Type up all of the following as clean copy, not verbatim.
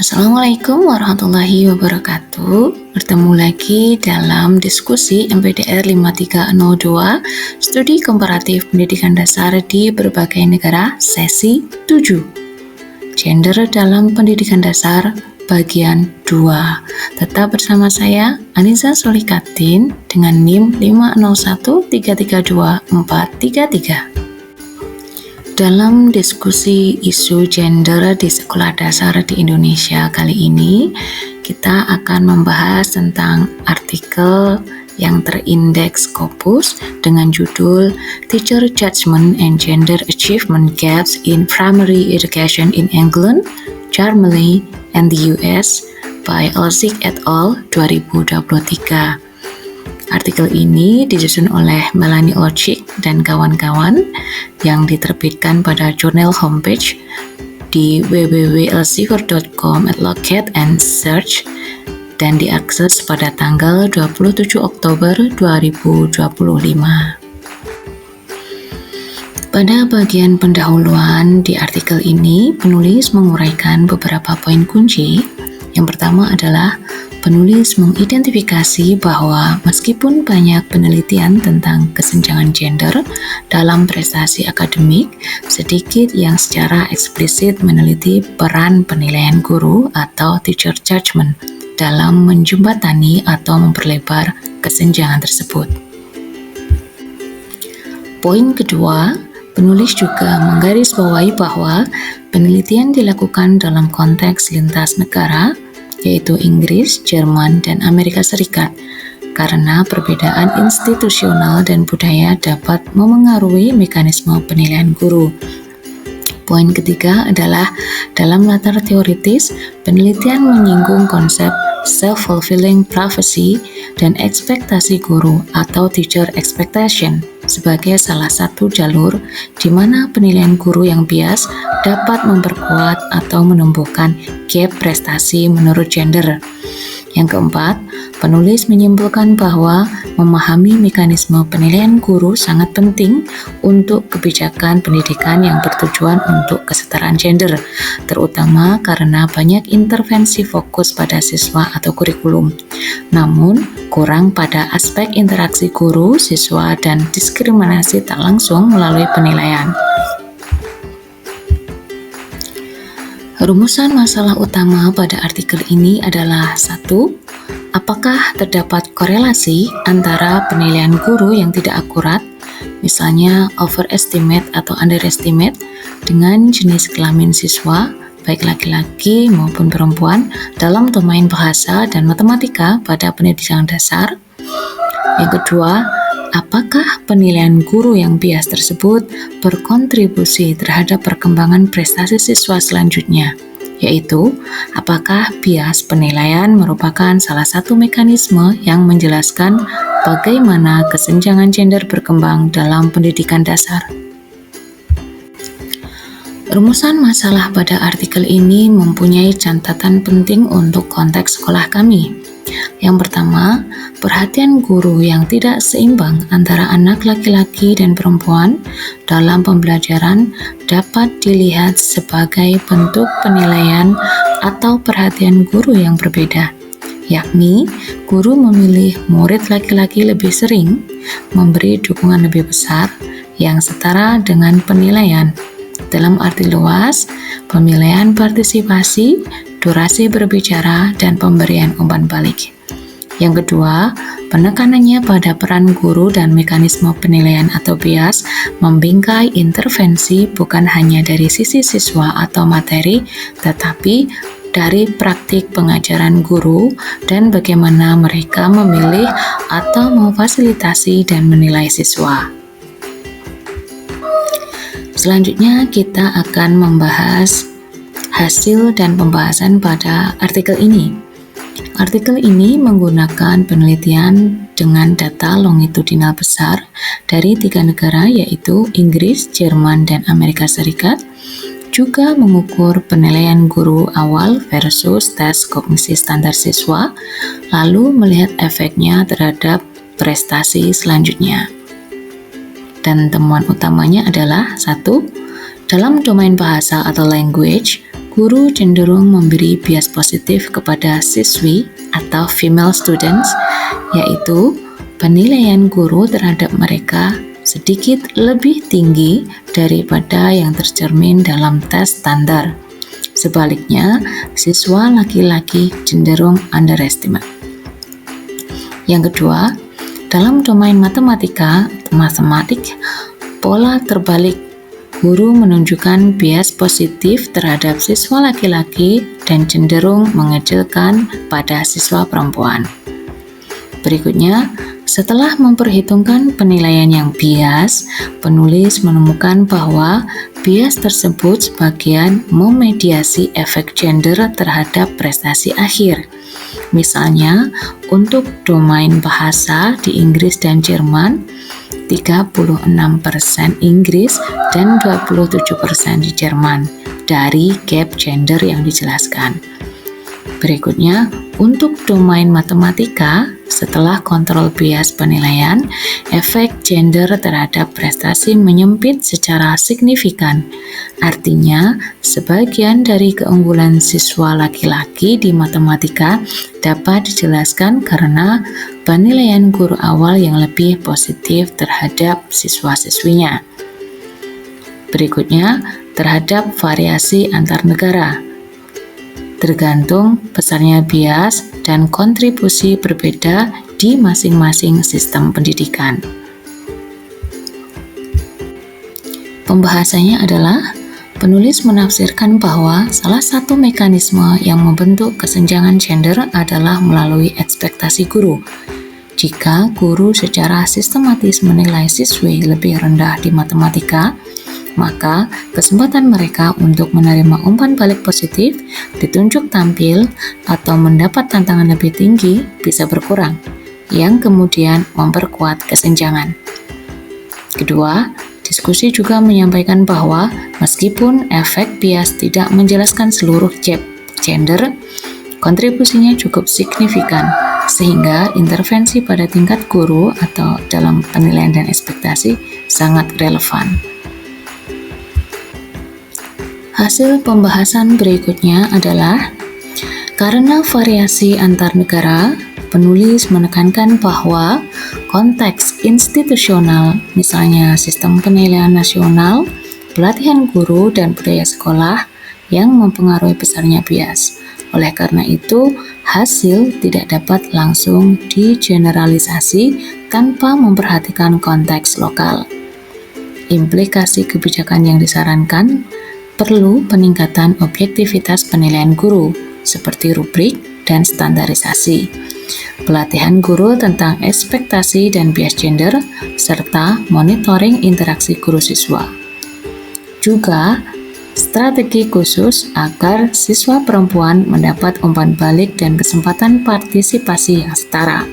Assalamualaikum warahmatullahi wabarakatuh. Bertemu lagi dalam diskusi MPDR 5302 Studi Komparatif Pendidikan Dasar di Berbagai Negara Sesi 7 Gender dalam Pendidikan Dasar Bagian 2. Tetap bersama saya Aniza Solikatin dengan NIM 501332433. Dalam diskusi isu gender di sekolah dasar di Indonesia kali ini, kita akan membahas tentang artikel yang terindeks Scopus dengan judul Teacher Judgment and Gender Achievement Gaps in Primary Education in England, Germany, and the US by Elzik et al. 2023. Artikel ini disusun oleh Melanie Olczyk dan kawan-kawan yang diterbitkan pada jurnal homepage di www.elsevier.com/look@and-search dan diakses pada tanggal 27 Oktober 2025. Pada bagian pendahuluan di artikel ini, penulis menguraikan beberapa poin kunci. Yang pertama adalah penulis mengidentifikasi bahwa meskipun banyak penelitian tentang kesenjangan gender dalam prestasi akademik, sedikit yang secara eksplisit meneliti peran penilaian guru atau teacher judgment dalam menjembatani atau memperlebar kesenjangan tersebut. Poin kedua, penulis juga menggarisbawahi bahwa penelitian dilakukan dalam konteks lintas negara, yaitu Inggris, Jerman, dan Amerika Serikat, karena perbedaan institusional dan budaya dapat memengaruhi mekanisme penilaian guru. Poin ketiga adalah dalam latar teoritis, penelitian menyinggung konsep self-fulfilling prophecy dan ekspektasi guru atau teacher expectation sebagai salah satu jalur di mana penilaian guru yang bias dapat memperkuat atau menumbuhkan gap prestasi menurut gender. Yang keempat, penulis menyimpulkan bahwa memahami mekanisme penilaian guru sangat penting untuk kebijakan pendidikan yang bertujuan untuk kesetaraan gender, terutama karena banyak intervensi fokus pada siswa atau kurikulum, namun kurang pada aspek interaksi guru, siswa, dan diskriminasi tak langsung melalui penilaian. Rumusan masalah utama pada artikel ini adalah 1. Apakah terdapat korelasi antara penilaian guru yang tidak akurat, misalnya overestimate atau underestimate, dengan jenis kelamin siswa, baik laki-laki maupun perempuan, dalam domain bahasa dan matematika pada pendidikan dasar? Yang kedua, apakah penilaian guru yang bias tersebut berkontribusi terhadap perkembangan prestasi siswa selanjutnya? Yaitu, apakah bias penilaian merupakan salah satu mekanisme yang menjelaskan bagaimana kesenjangan gender berkembang dalam pendidikan dasar? Rumusan masalah pada artikel ini mempunyai catatan penting untuk konteks sekolah kami. Yang pertama, perhatian guru yang tidak seimbang antara anak laki-laki dan perempuan dalam pembelajaran dapat dilihat sebagai bentuk penilaian atau perhatian guru yang berbeda, yakni guru memilih murid laki-laki lebih sering, memberi dukungan lebih besar yang setara dengan penilaian. Dalam arti luas, pemilihan partisipasi, durasi berbicara, dan pemberian umpan balik. Yang kedua, penekanannya pada peran guru dan mekanisme penilaian atau bias membingkai intervensi bukan hanya dari sisi siswa atau materi, tetapi dari praktik pengajaran guru dan bagaimana mereka memilih atau memfasilitasi dan menilai siswa. Selanjutnya kita akan membahas hasil dan pembahasan pada artikel ini. Artikel ini menggunakan penelitian dengan data longitudinal besar dari 3 negara yaitu Inggris, Jerman, dan Amerika Serikat, juga mengukur penilaian guru awal versus tes kognisi standar siswa, lalu melihat efeknya terhadap prestasi selanjutnya. Dan temuan utamanya adalah 1. Dalam domain bahasa atau language, guru cenderung memberi bias positif kepada siswi atau female students, yaitu penilaian guru terhadap mereka sedikit lebih tinggi daripada yang tercermin dalam tes standar. Sebaliknya, siswa laki-laki cenderung underestimate. Yang kedua, dalam domain matematika, pola terbalik. Guru menunjukkan bias positif terhadap siswa laki-laki dan cenderung mengecilkan pada siswa perempuan. Berikutnya, setelah memperhitungkan penilaian yang bias, penulis menemukan bahwa bias tersebut sebagian memediasi efek gender terhadap prestasi akhir. Misalnya, untuk domain bahasa di Inggris dan Jerman, 36% Inggris dan 27% di Jerman dari gap gender yang dijelaskan. Berikutnya, untuk domain matematika, setelah kontrol bias penilaian, efek gender terhadap prestasi menyempit secara signifikan. Artinya, sebagian dari keunggulan siswa laki-laki di matematika dapat dijelaskan karena penilaian guru awal yang lebih positif terhadap siswa-siswinya. Berikutnya, terhadap variasi antar negara. Tergantung besarnya bias dan kontribusi berbeda di masing-masing sistem pendidikan. Pembahasannya adalah penulis menafsirkan bahwa salah satu mekanisme yang membentuk kesenjangan gender adalah melalui ekspektasi guru. Jika guru secara sistematis menilai siswi lebih rendah di matematika, maka kesempatan mereka untuk menerima umpan balik positif, ditunjuk tampil, atau mendapat tantangan lebih tinggi bisa berkurang, yang kemudian memperkuat kesenjangan. Kedua, diskusi juga menyampaikan bahwa meskipun efek bias tidak menjelaskan seluruh gender, kontribusinya cukup signifikan, sehingga intervensi pada tingkat guru atau dalam penilaian dan ekspektasi sangat relevan. Hasil pembahasan berikutnya adalah karena variasi antar negara, penulis menekankan bahwa konteks institusional, misalnya sistem penilaian nasional, pelatihan guru, dan budaya sekolah yang mempengaruhi besarnya bias. Oleh karena itu, hasil tidak dapat langsung digeneralisasi tanpa memperhatikan konteks lokal. Implikasi kebijakan yang disarankan perlu peningkatan objektivitas penilaian guru, seperti rubrik dan standarisasi, pelatihan guru tentang ekspektasi dan bias gender, serta monitoring interaksi guru-siswa. Juga, strategi khusus agar siswa perempuan mendapat umpan balik dan kesempatan partisipasi yang setara.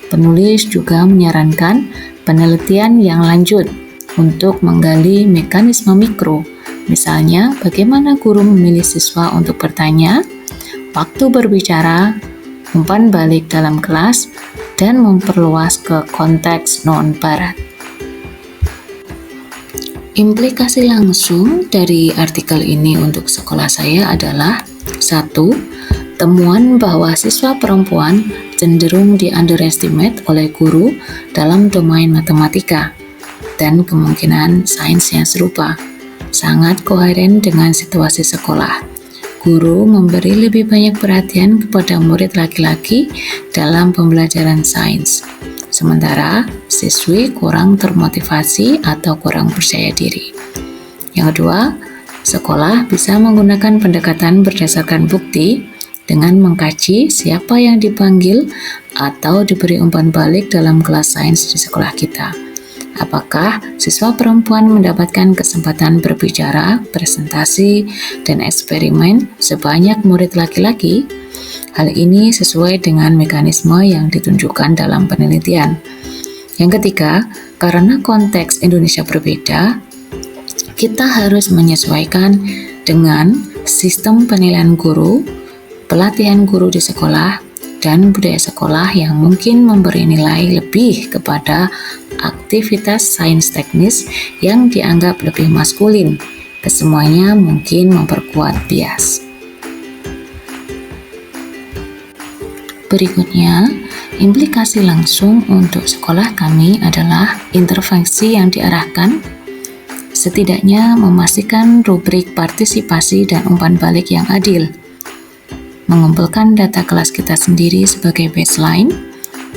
Penulis juga menyarankan penelitian yang lanjut untuk menggali mekanisme mikro. Misalnya, bagaimana guru memilih siswa untuk bertanya, waktu berbicara, umpan balik dalam kelas, dan memperluas ke konteks non-barat. Implikasi langsung dari artikel ini untuk sekolah saya adalah 1. Temuan bahwa siswa perempuan cenderung di-underestimate oleh guru dalam domain matematika, dan kemungkinan sains yang serupa. Sangat koheren dengan situasi sekolah. Guru memberi lebih banyak perhatian kepada murid laki-laki dalam pembelajaran sains, sementara siswi kurang termotivasi atau kurang percaya diri. Yang kedua, sekolah bisa menggunakan pendekatan berdasarkan bukti dengan mengkaji siapa yang dipanggil atau diberi umpan balik dalam kelas sains di sekolah kita. Apakah siswa perempuan mendapatkan kesempatan berbicara, presentasi, dan eksperimen sebanyak murid laki-laki? Hal ini sesuai dengan mekanisme yang ditunjukkan dalam penelitian. Yang ketiga, karena konteks Indonesia berbeda, kita harus menyesuaikan dengan sistem penilaian guru, pelatihan guru di sekolah, dan budaya sekolah yang mungkin memberi nilai lebih kepada aktivitas sains teknis yang dianggap lebih maskulin, Kesemuanya mungkin memperkuat bias. Berikutnya, implikasi langsung untuk sekolah kami adalah intervensi yang diarahkan setidaknya memastikan rubrik partisipasi dan umpan balik yang adil, mengumpulkan data kelas kita sendiri sebagai baseline,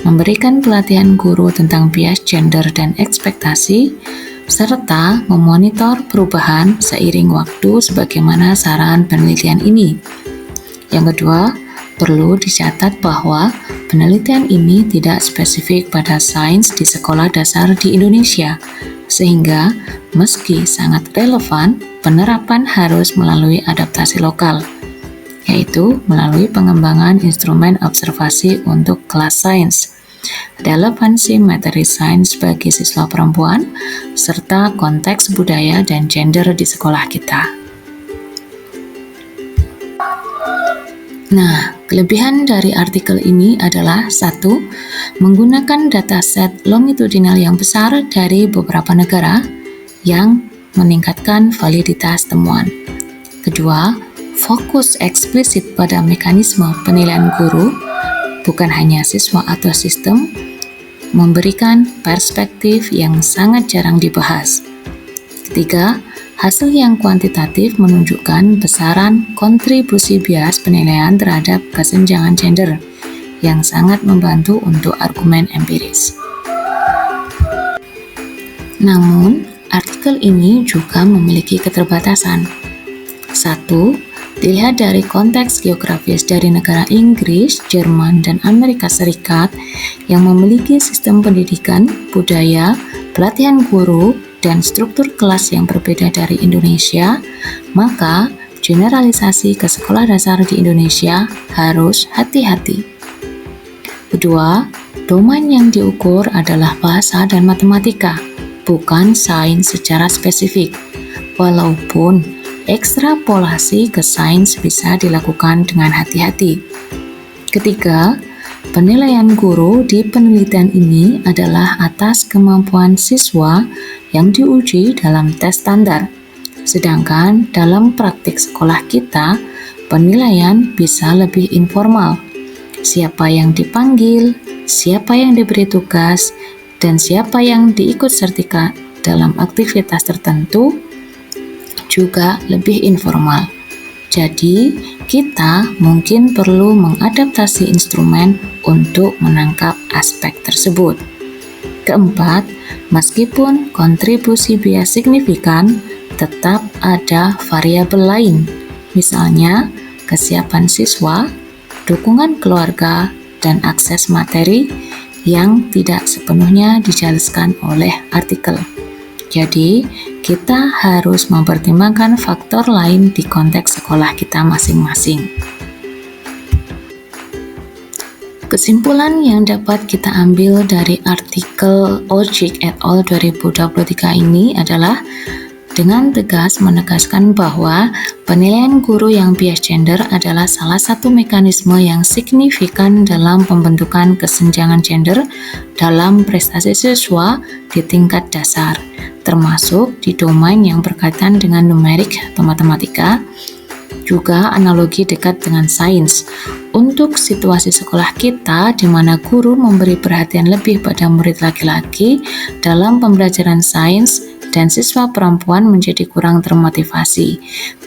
memberikan pelatihan guru tentang bias gender dan ekspektasi, serta memonitor perubahan seiring waktu sebagaimana saran penelitian ini. Yang kedua, perlu dicatat bahwa penelitian ini tidak spesifik pada sains di sekolah dasar di Indonesia, sehingga meski sangat relevan, penerapan harus melalui adaptasi lokal, yaitu melalui pengembangan instrumen observasi untuk kelas sains, relevansi materi sains bagi siswa perempuan, serta konteks budaya dan gender di sekolah kita. Nah, kelebihan dari artikel ini adalah 1. Menggunakan dataset longitudinal yang besar dari beberapa negara yang meningkatkan validitas temuan. Kedua, fokus eksplisit pada mekanisme penilaian guru, bukan hanya siswa atau sistem, memberikan perspektif yang sangat jarang dibahas. Ketiga, hasil yang kuantitatif menunjukkan besaran kontribusi bias penilaian terhadap kesenjangan gender yang sangat membantu untuk argumen empiris. Namun, artikel ini juga memiliki keterbatasan. 1. Dilihat dari konteks geografis dari negara Inggris, Jerman, dan Amerika Serikat yang memiliki sistem pendidikan, budaya, pelatihan guru, dan struktur kelas yang berbeda dari Indonesia, maka generalisasi ke sekolah dasar di Indonesia harus hati-hati. Kedua, domain yang diukur adalah bahasa dan matematika, bukan sains secara spesifik, walaupun ekstrapolasi ke sains bisa dilakukan dengan hati-hati. Ketiga, penilaian guru di penelitian ini adalah atas kemampuan siswa yang diuji dalam tes standar. Sedangkan dalam praktik sekolah kita, penilaian bisa lebih informal. Siapa yang dipanggil, siapa yang diberi tugas, dan siapa yang diikut sertifikat dalam aktivitas tertentu juga lebih informal. Jadi, kita mungkin perlu mengadaptasi instrumen untuk menangkap aspek tersebut. Keempat, meskipun kontribusi bias signifikan, tetap ada variabel lain, misalnya kesiapan siswa, dukungan keluarga, dan akses materi yang tidak sepenuhnya dijelaskan oleh artikel. Jadi, kita harus mempertimbangkan faktor lain di konteks sekolah kita masing-masing. Kesimpulan yang dapat kita ambil dari artikel Ojik et al. 2023 ini adalah dengan tegas menegaskan bahwa penilaian guru yang bias gender adalah salah satu mekanisme yang signifikan dalam pembentukan kesenjangan gender dalam prestasi siswa di tingkat dasar, termasuk di domain yang berkaitan dengan numerik atau matematika, juga analogi dekat dengan sains. Untuk situasi sekolah kita di mana guru memberi perhatian lebih pada murid laki-laki dalam pembelajaran sains dan siswa perempuan menjadi kurang termotivasi.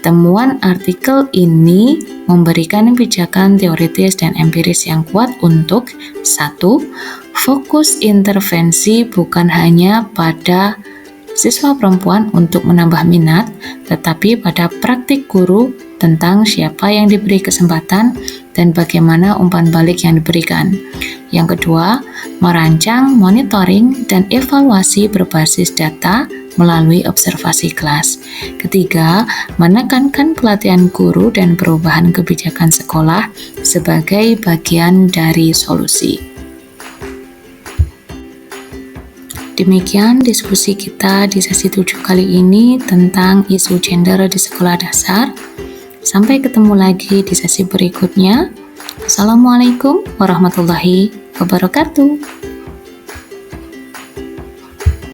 Temuan artikel ini memberikan pijakan teoritis dan empiris yang kuat untuk 1. Fokus intervensi bukan hanya pada siswa perempuan untuk menambah minat, tetapi pada praktik guru tentang siapa yang diberi kesempatan dan bagaimana umpan balik yang diberikan. Yang kedua, merancang monitoring dan evaluasi berbasis data melalui observasi kelas. Ketiga, menekankan pelatihan guru dan perubahan kebijakan sekolah sebagai bagian dari solusi. Demikian diskusi kita di sesi 7 kali ini tentang isu gender di sekolah dasar. Sampai ketemu lagi di sesi berikutnya. Assalamualaikum warahmatullahi wabarakatuh.